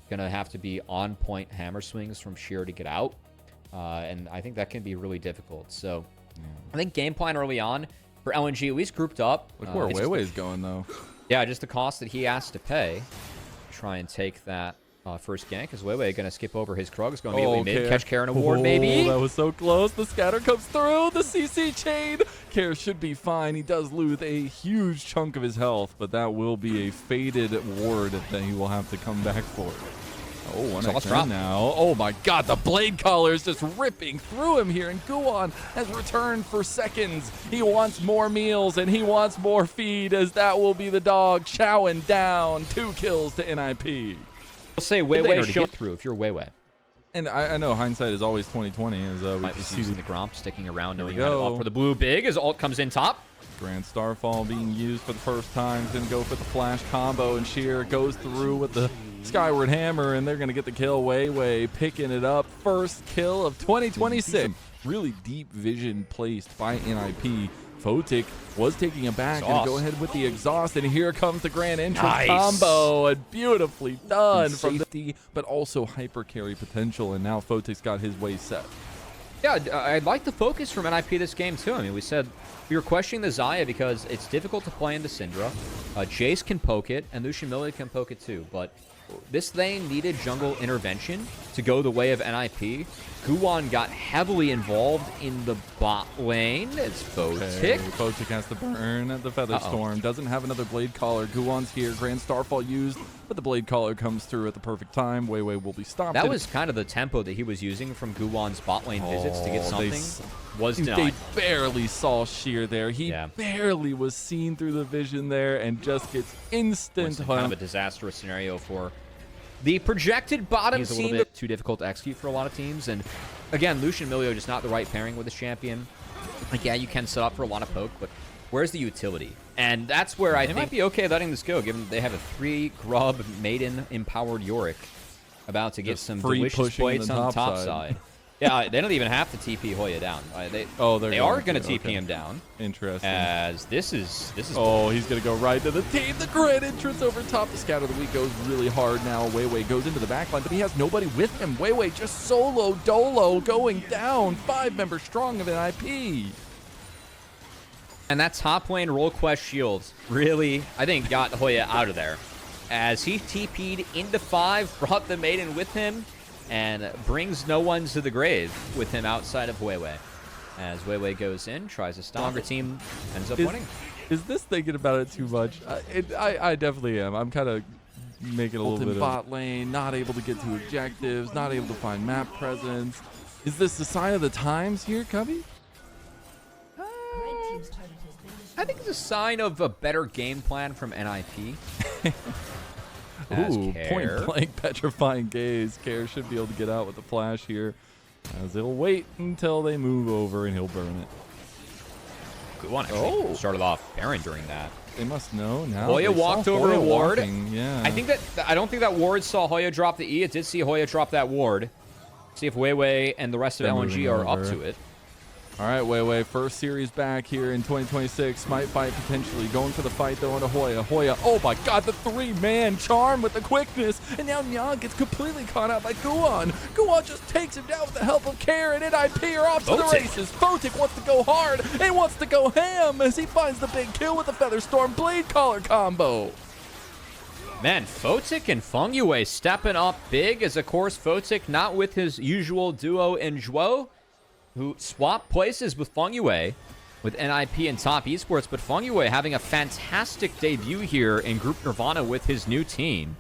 Gonna have to be on point hammer swings from Sheer to get out. And I think that can be really difficult. So I think game plan early on for LNG, at least grouped up. Look where Weiwei's going, though. Yeah, just the cost that he has to pay. Try and take that first gank, because Weiwei going to skip over his Krug's going immediately mid. Catch Karen Award, maybe. That was so close. The scatter comes through. The CC chain. Care should be fine. He does lose a huge chunk of his health, but that will be a faded ward that he will have to come back for. Oh, one extra now. Oh my god, the blade collar is just ripping through him here, and Guwon has returned for seconds. He wants more meals and he wants more feed, as that will be the dog chowing down. 2 kills to NIP. I'll say Weiwei should get through if you're Weiwei. And I know hindsight is always 20/20, as might be using the Gromp, sticking around, knowing how to opt for the blue big as ult comes in top. Grand Starfall being used for the first time. Then go for the flash combo, and Sheer goes through with the Skyward Hammer, and they're going to get the kill. Weiwei picking it up. First kill of 2026. Really deep vision placed by NIP. Photic was taking it back and go ahead with the exhaust, and here comes the grand entrance combo, and beautifully done from safety, but also hyper carry potential, and now Photic's got his way set. Yeah, I like the focus from NIP this game too. I mean, we were questioning the Xayah because it's difficult to play into Syndra. Jace can poke it, and Lucian Millie can poke it too, but this lane needed jungle intervention to go the way of NIP. Guwon got heavily involved in the bot lane. It's Photic. Photic has to burn at the Feather Storm. Doesn't have another Blade Collar. Guwon's here. Grand Starfall used, but the Blade Collar comes through at the perfect time. Weiwei will be stopped. That was kind of the tempo that he was using from Guwon's bot lane visits to get something. Was denied. They barely saw Sheer there. He barely was seen through the vision there, and just gets instant kind of a disastrous scenario for the projected bottom. He's a little bit too difficult to execute for a lot of teams. And again, Lucian Milio just not the right pairing with this champion. Like, yeah, you can set up for a lot of poke, but where's the utility? And that's where I think might be okay letting this go, given they have a 3 grub maiden empowered Yorick about to get some delicious plates on the top side. Yeah, they don't even have to TP HOYA down. They are going to TP him down. Interesting. As this is. Oh, he's going to go right to the team. The grand entrance over top. The scout of the week goes really hard now. Weiwei goes into the backline, but he has nobody with him. Weiwei just solo dolo going down. 5 members strong of NIP. And that top lane roll quest shields really, I think, got HOYA out of there. As he TP'd into 5, brought the maiden with him, and brings no one to the grave with him outside of Weiwei. As Weiwei goes in, tries a stronger team, ends up winning. Is this thinking about it too much? I definitely am. I'm kind of making a little bit of bot lane, not able to get to objectives, not able to find map presence. Is this the sign of the times here, Cubby? I think it's a sign of a better game plan from NIP. Ooh, point blank petrifying gaze. Care should be able to get out with the flash here, as he'll wait until they move over and he'll burn it. Good one. Actually started off Baron during that. They must know now. HOYA walked over a ward. Yeah. I don't think that ward saw HOYA drop the E. It did see HOYA drop that ward. See if Weiwei and the rest of LNG are up to it. All right, Weiwei, first series back here in 2026. Might fight potentially. Going for the fight, though, into HOYA. HOYA, oh my god, the 3-man charm with the quickness. And now Nyang gets completely caught out by Guwon. Guwon just takes him down with the help of Care, and NIP are off to the races. Photic wants to go hard and wants to go ham as he finds the big kill with the Feather Storm Blade Collar combo. Man, Photic and Fengyue stepping up big, as of course Photic not with his usual duo in Zhuo, who swapped places with Fengyue with NIP and Top Esports, but Fengyue having a fantastic debut here in Group Nirvana with his new team,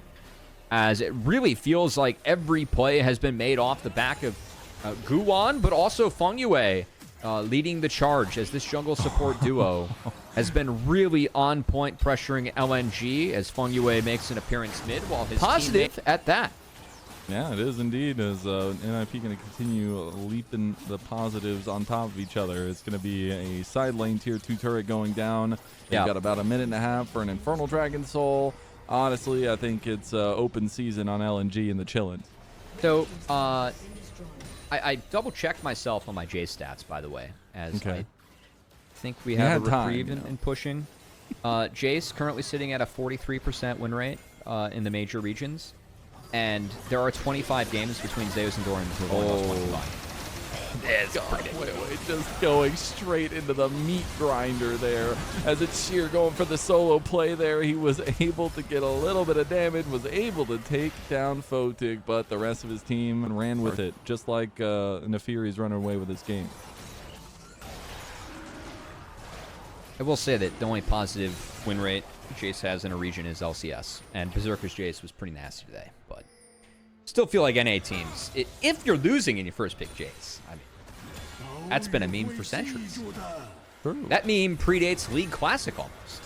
as it really feels like every play has been made off the back of Guwon, but also Fengyue leading the charge, as this jungle support duo has been really on point, pressuring LNG as Fengyue makes an appearance mid, while his positive at that. Yeah, it is indeed, as NIP going to continue leaping the positives on top of each other. It's going to be a side lane tier 2 turret going down. They've got about a minute and a half for an Infernal Dragon Soul. Honestly, I think it's open season on LNG in the chillin'. So, I double-checked myself on my J stats, by the way, as I think we have a reprieve in pushing. Jace currently sitting at a 43% win rate in the major regions. and there are 25 games between Zeus and Doran who have only lost 25. It's pretty Weiwei just going straight into the meat grinder there. As it's Sheer going for the solo play there, he was able to get a little bit of damage, was able to take down Photic, but the rest of his team ran with it, just like Nefiri's running away with this game. I will say that the only positive win rate Jace has in a region is LCS, and Berserker's Jace was pretty nasty today, but still feel like NA teams, if you're losing in your first pick Jace, I mean, that's been a meme for centuries. True. That meme predates League Classic almost.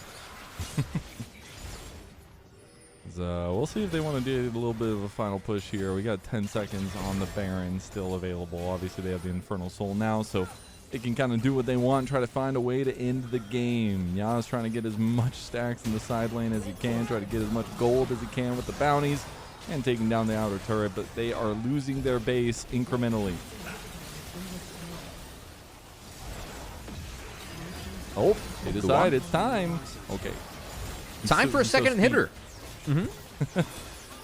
We'll see if they want to do a little bit of a final push here. We got 10 seconds on the Baron still available. Obviously, they have the Infernal Soul now, so they can kind of do what they want, try to find a way to end the game. Yana's trying to get as much stacks in the side lane as he can, try to get as much gold as he can with the bounties, and taking down the outer turret, but they are losing their base incrementally. Oh, they decide it's time. Okay. Time for a second inhibitor.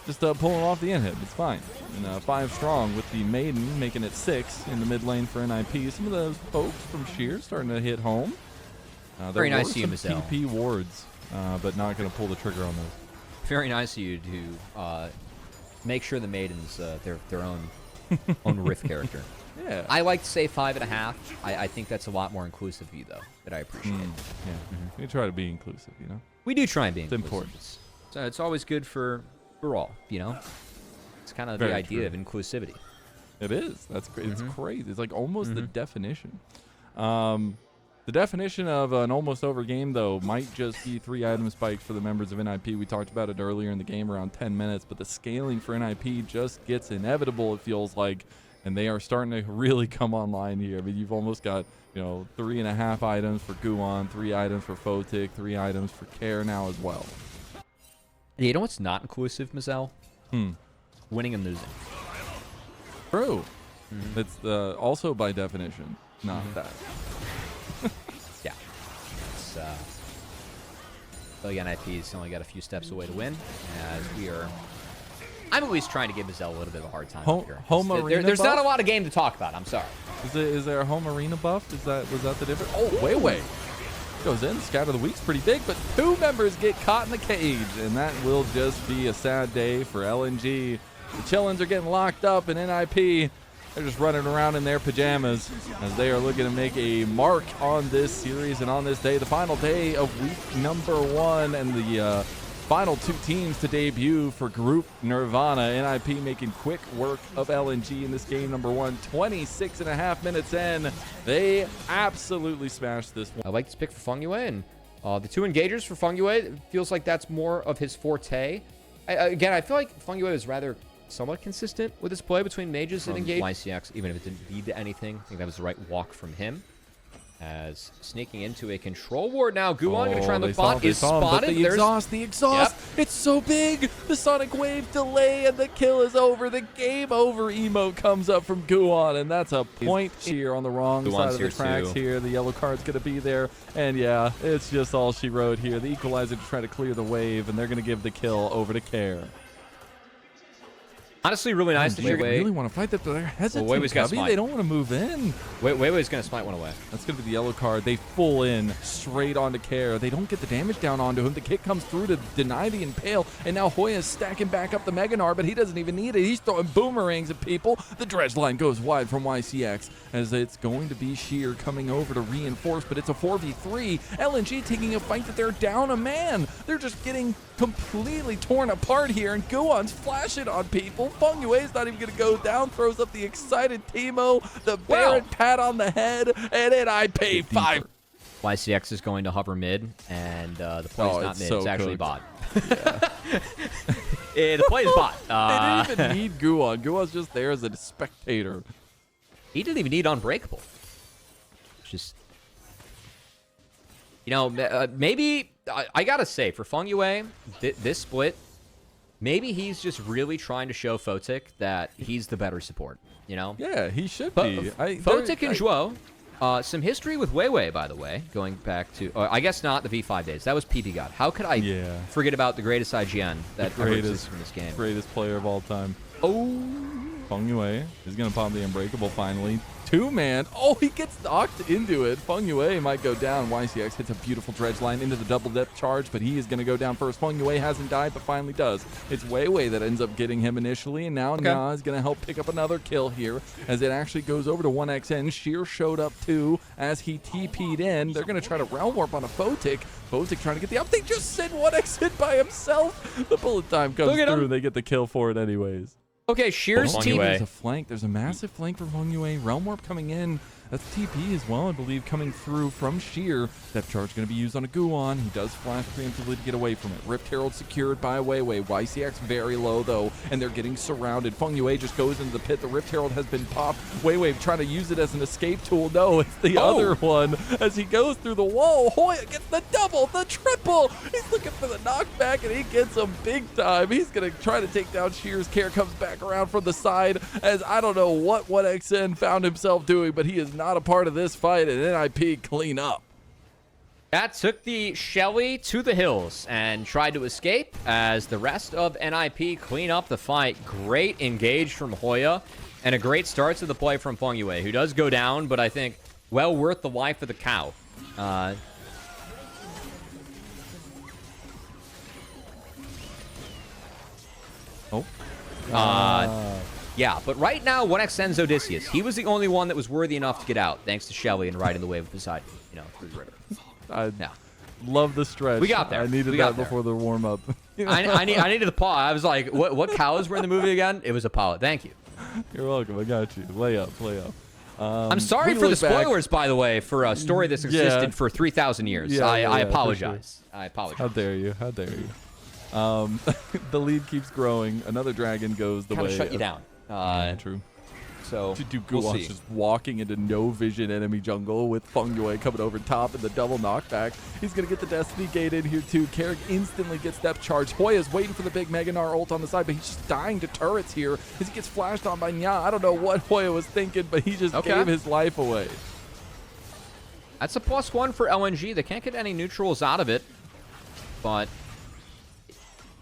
Just pulling off the inhib. It's fine. And 5 strong with the Maiden making it 6 in the mid lane for NIP. Some of those folks from Sheer starting to hit home. Very nice of you, some TP wards, but not going to pull the trigger on those. Very nice of you to make sure the Maiden's their own riff character. Yeah. I like to say 5.5. I think that's a lot more inclusive of you, though, that I appreciate. Yeah. We try to be inclusive, you know? We do try and be It's inclusive. important. So it's always good for all, you know? It's kind of Very the idea true. of inclusivity. It is. That's it's crazy. It's like almost the definition. The definition of an almost over game, though, might just be 3 item spikes for the members of NIP. We talked about it earlier in the game, around 10 minutes, but the scaling for NIP just gets inevitable, it feels like, and they are starting to really come online here. I mean, you've almost got, 3.5 items for Guwon, 3 items for Photic, 3 items for Care now as well. Yeah, you know what's not inclusive, Mazel? Winning and losing. True. It's also by definition not that. Yeah. It's, like NIP's only got a few steps away to win, as we are... I'm always trying to give Mazel a little bit of a hard time up here. Home arena There's buff? not a lot of game to talk about, I'm sorry. Is there a home arena buff? Was that the difference? Oh, Weiwei goes in. Scout of the week's pretty big, but 2 members get caught in the cage, and that will just be a sad day for LNG. The Chillins are getting locked up in NIP. They're just running around in their pajamas as they are looking to make a mark on this series and on this day, the final day of week number 1, and the final 2 teams to debut for Group Nirvana. NIP making quick work of LNG in this game number 1. 26.5 minutes in. They absolutely smashed this one. I like this pick for Fengyue, and the 2 engagers for Fengyue, it feels like that's more of his forte. Again, I feel like Fengyue is rather somewhat consistent with his play between mages and engage. YCX, even if it didn't lead to anything, I think that was the right walk from him. As sneaking into a control ward now, Guwon going to try and look bot, is spotted. The exhaust, yep. It's so big. The Sonic Wave delay, and the kill is over. The game over emote comes up from Guwon, and that's a point here on the wrong side of the tracks here. The yellow card's going to be there, and yeah, it's just all she wrote here. The equalizer to try to clear the wave, and they're going to give the kill over to Care. Honestly, really nice to They Weiwei. really want to fight that, but they're hesitant. Weiwei's got smite. They don't want to move in. Weiwei's going to smite one away. That's going to be the yellow card. They full in straight onto Care. They don't get the damage down onto him. The kick comes through to deny the impale, and now HOYA is stacking back up the Mega Gnar, but he doesn't even need it. He's throwing boomerangs at people. The dredge line goes wide from YCX as it's going to be Sheer coming over to reinforce, but it's a 4v3. LNG taking a fight that they're down a man. They're just getting completely torn apart here, and Guwon's flashing on people. Fengyue's not even going to go down, throws up the excited Teemo, the Baron pat on the head, and then I pay 5. YCX is going to hover mid, and the play's not mid. So it's actually cooked. bot. Yeah. The play's bot. They didn't even need Guwon. Guwon's just there as a spectator. He didn't even need Unbreakable. Just, maybe, I got to say, for Fengyue, this split, maybe he's just really trying to show Photic that he's the better support, you know? Yeah, he should be. Photic and Zhuo, Some history with Weiwei, by the way, going back to, I guess not the V5 days. That was PP God. How could I forget about the greatest IGN that ever exists in this game? Greatest player of all time. Oh. Fengyue is going to pop the Unbreakable finally. Two-man. Oh, he gets knocked into it. Fengyue might go down. YCX hits a beautiful dredge line into the double depth charge, but he is going to go down first. Fengyue hasn't died, but finally does. It's Weiwei that ends up getting him initially, and now Nya is going to help pick up another kill here as it actually goes over to 1xN. Sheer showed up too as he TP'd in. They're going to try to round warp on a Photic. Photic trying to get the up. They just sent 1xN by himself. The bullet time comes through. They get the kill for it anyways. Okay, Shear's team. There's a flank. There's a massive flank from Fengyue. Realm Warp coming in. That's TP as well, I believe, coming through from Sheer. Depth charge going to be used on a Guwon. He does flash preemptively to get away from it. Rift Herald secured by Weiwei. YCX very low, though, and they're getting surrounded. Fengyue just goes into the pit. The Rift Herald has been popped. Weiwei trying to use it as an escape tool. No, it's the other one. As he goes through the wall, HOYA gets the double, the triple. He's looking for the knockback, and he gets him big time. He's going to try to take down Sheer's. Care comes back around from the side, as I don't know what 1xN found himself doing, but he is not a part of this fight, and NIP clean up. That took the Shelly to the hills and tried to escape as the rest of NIP clean up the fight. Great engage from HOYA and a great start to the play from Fengyue, who does go down, but I think well worth the life of the cow. Yeah, but right now, 1xN's Odysseus. He was the only one that was worthy enough to get out, thanks to Shelly and riding the wave beside, through the river. I love the stretch. We got there. I needed that before the warm-up. I needed the paw. I was like, what cows were in the movie again? It was Apollo. Thank you. You're welcome. I got you. Lay up. I'm sorry for the spoilers, by the way, for a story that's existed for 3,000 years. I apologize. Sure. I apologize. How dare you? How dare you? The lead keeps growing. Another dragon goes the way. Shut you down. True. So we'll just walking into no vision enemy jungle with Fengyue coming over top and the double knockback. He's going to get the Destiny Gate in here too. Carrick instantly gets depth charge. HOYA's waiting for the big Meganar ult on the side, but he's just dying to turrets here as he gets flashed on by Nya. I don't know what HOYA was thinking, but he just gave his life away. That's a +1 for LNG. They can't get any neutrals out of it, but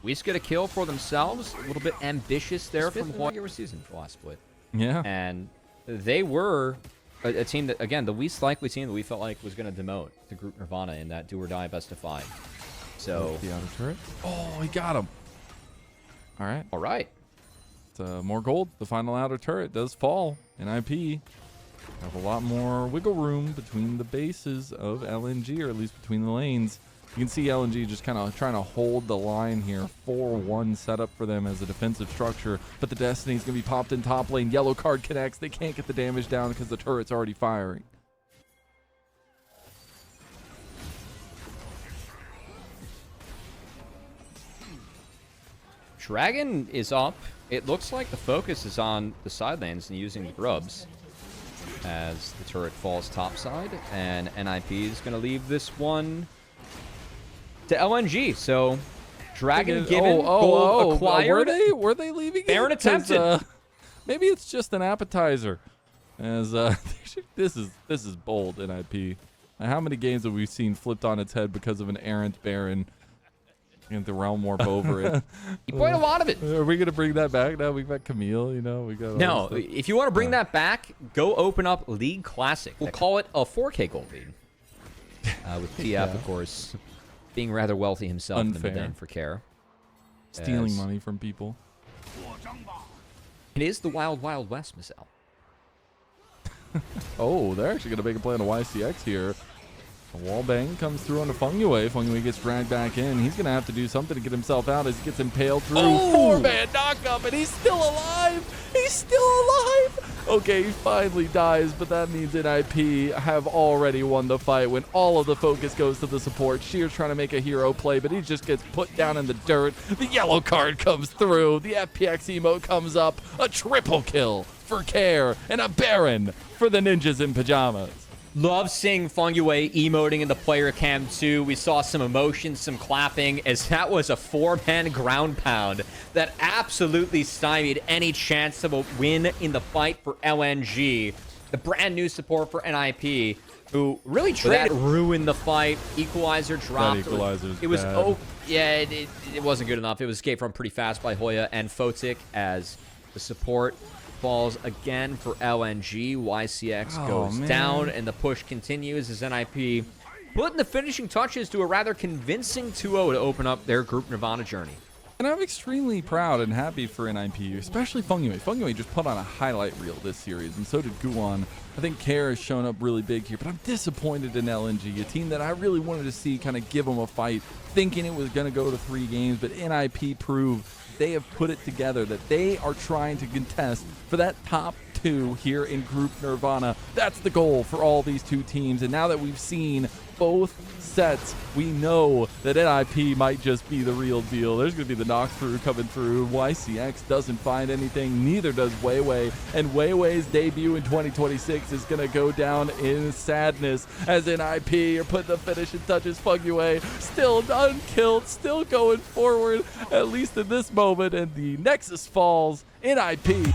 we just get a kill for themselves. A little bit ambitious there from HOYA season for last split. Yeah. And they were a team that, again, the least likely team that we felt like was going to demote the group Nirvana in that do or die best of 5. So the outer turret. Oh, he got him. All right. All right. It's, more gold. The final outer turret does fall. NIP have a lot more wiggle room between the bases of LNG, or at least between the lanes. You can see LNG just kind of trying to hold the line here. 4-1 setup for them as a defensive structure. But the Destiny's going to be popped in top lane. Yellow card connects. They can't get the damage down because the turret's already firing. Dragon is up. It looks like the focus is on the side lanes and using the grubs as the turret falls topside. And NIP is going to leave this one to LNG. So Dragon given, gold acquired. Were they leaving? Baron attempted. Maybe it's just an appetizer. As this is bold, NIP. How many games have we seen flipped on its head because of an errant Baron and the realm warp over it? You played a lot of it. Are we gonna bring that back now? We got Camille. We got. No, if you want to bring that back, go open up League Classic. We'll call it a 4K gold lead. With TF, of course, being rather wealthy himself in the mid-lane for care. Stealing money from people. It is the wild, wild west, Miss L. Oh, they're actually going to make a play on a YCX here. A wall bang comes through on the Fengyue. Fengyue gets dragged back in. He's going to have to do something to get himself out as he gets impaled through. Oh! 4-man knock-up, and he's still alive! He's still alive! Okay, he finally dies, but that means NIP have already won the fight when all of the focus goes to the support. Sheer's trying to make a hero play, but he just gets put down in the dirt. The yellow card comes through. The FPX emote comes up. A triple kill for Care and a Baron for the ninjas in pajamas. Love seeing Fengyue emoting in the player cam too. We saw some emotion, some clapping, as that was a 4-man ground pound that absolutely stymied any chance of a win in the fight for LNG. the brand new support for NIP, who really tried to ruin the fight. Equalizer dropped. Equalizer's it was bad. oh yeah, it wasn't good enough. It was escaped from pretty fast by HOYA and Photic as the support falls again for LNG. YCX goes down, and the push continues as NIP putting the finishing touches to a rather convincing 2-0 to open up their group Nirvana journey. And I'm extremely proud and happy for NIP, especially Fengyue. Fengyue just put on a highlight reel this series, and so did Guwon. I think Care has shown up really big here, but I'm disappointed in LNG, a team that I really wanted to see kind of give them a fight, thinking it was going to go to 3 games, but NIP proved they have put it together, that they are trying to contest for that top 2 here in Group Nirvana. That's the goal for all these 2 teams, and now that we've seen both sets, we know that NIP might just be the real deal. There's going to be the knock-through coming through. YCX doesn't find anything, neither does Weiwei, and Weiwei's debut in 2026 is going to go down in sadness as NIP are putting the finishing touches. Fengyue still unkilled, still going forward, at least in this moment, and the Nexus falls. NIP